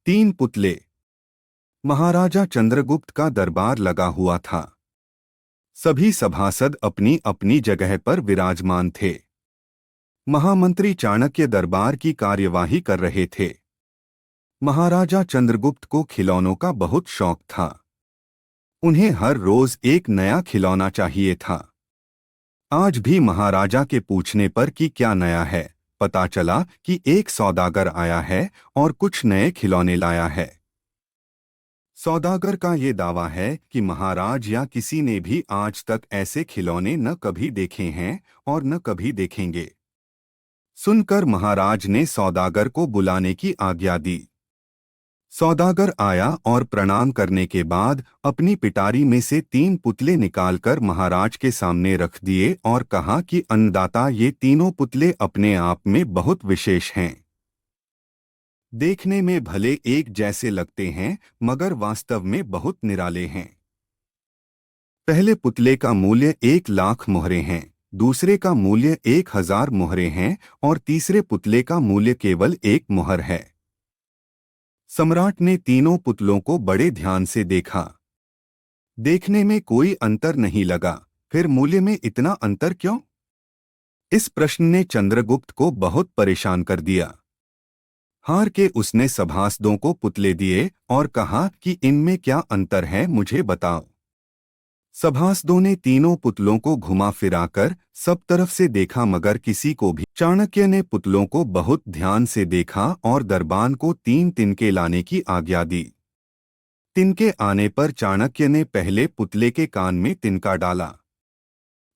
तीन पुतले। महाराजा चंद्रगुप्त का दरबार लगा हुआ था। सभी सभासद अपनी अपनी जगह पर विराजमान थे। महामंत्री चाणक्य दरबार की कार्यवाही कर रहे थे। महाराजा चंद्रगुप्त को खिलौनों का बहुत शौक था। उन्हें हर रोज एक नया खिलौना चाहिए था। आज भी महाराजा के पूछने पर कि क्या नया है, पता चला कि एक सौदागर आया है और कुछ नए खिलौने लाया है। सौदागर का ये दावा है कि महाराज या किसी ने भी आज तक ऐसे खिलौने न कभी देखे हैं और न कभी देखेंगे। सुनकर महाराज ने सौदागर को बुलाने की आज्ञा दी। सौदागर आया और प्रणाम करने के बाद अपनी पिटारी में से तीन पुतले निकालकर महाराज के सामने रख दिए और कहा कि अन्नदाता, ये तीनों पुतले अपने आप में बहुत विशेष हैं। देखने में भले एक जैसे लगते हैं मगर वास्तव में बहुत निराले हैं। पहले पुतले का मूल्य 1,00,000 मोहरे हैं, दूसरे का मूल्य 1,000 मोहरे हैं और तीसरे पुतले का मूल्य केवल 1 मोहर है। सम्राट ने तीनों पुतलों को बड़े ध्यान से देखा। देखने में कोई अंतर नहीं लगा, फिर मूल्य में इतना अंतर क्यों? इस प्रश्न ने चंद्रगुप्त को बहुत परेशान कर दिया। हार के उसने सभासदों को पुतले दिए और कहा कि इनमें क्या अंतर है, मुझे बताओ। सभासदों ने तीनों पुतलों को घुमा फिराकर सब तरफ से देखा मगर किसी को भी। चाणक्य ने पुतलों को बहुत ध्यान से देखा और दरबान को 3 तिनके लाने की आज्ञा दी। तिनके आने पर चाणक्य ने पहले पुतले के कान में तिनका डाला।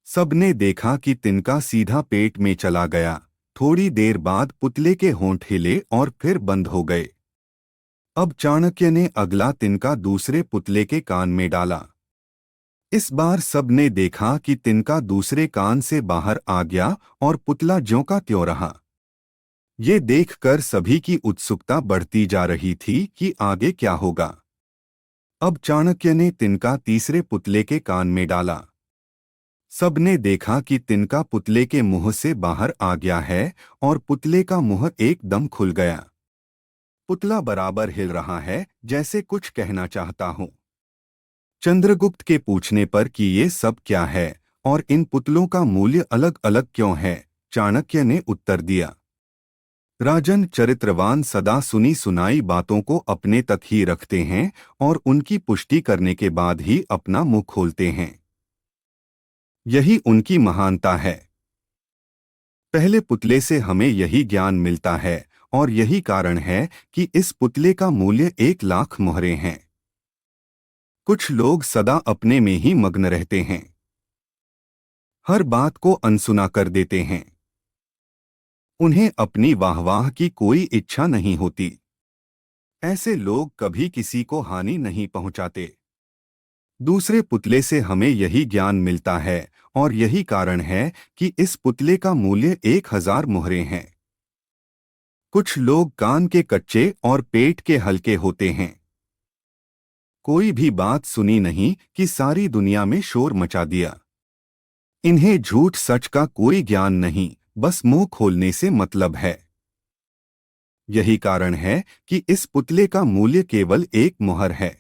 सबने देखा कि तिनका सीधा पेट में चला गया। थोड़ी देर बाद पुतले के होंठ हिले और फिर बंद हो गए। अब चाणक्य ने अगला तिनका दूसरे पुतले के कान में डाला। इस बार सबने देखा कि तिनका दूसरे कान से बाहर आ गया और पुतला ज्यों का त्यों रहा। ये देखकर सभी की उत्सुकता बढ़ती जा रही थी कि आगे क्या होगा। अब चाणक्य ने तिनका तीसरे पुतले के कान में डाला। सबने देखा कि तिनका पुतले के मुंह से बाहर आ गया है और पुतले का मुंह एकदम खुल गया। पुतला बराबर हिल रहा है जैसे कुछ कहना चाहता हूं। चंद्रगुप्त के पूछने पर कि ये सब क्या है और इन पुतलों का मूल्य अलग अलग क्यों है, चाणक्य ने उत्तर दिया, राजन, चरित्रवान सदा सुनी सुनाई बातों को अपने तक ही रखते हैं और उनकी पुष्टि करने के बाद ही अपना मुंह खोलते हैं। यही उनकी महानता है। पहले पुतले से हमें यही ज्ञान मिलता है और यही कारण है कि इस पुतले का मूल्य 1,00,000 मोहरे हैं। कुछ लोग सदा अपने में ही मग्न रहते हैं, हर बात को अनसुना कर देते हैं। उन्हें अपनी वाहवाह की कोई इच्छा नहीं होती। ऐसे लोग कभी किसी को हानि नहीं पहुंचाते। दूसरे पुतले से हमें यही ज्ञान मिलता है और यही कारण है कि इस पुतले का मूल्य 1,000 मोहरे हैं। कुछ लोग कान के कच्चे और पेट के हल्के होते हैं। कोई भी बात सुनी नहीं कि सारी दुनिया में शोर मचा दिया। इन्हें झूठ सच का कोई ज्ञान नहीं, बस मुंह खोलने से मतलब है। यही कारण है कि इस पुतले का मूल्य केवल 1 मोहर है।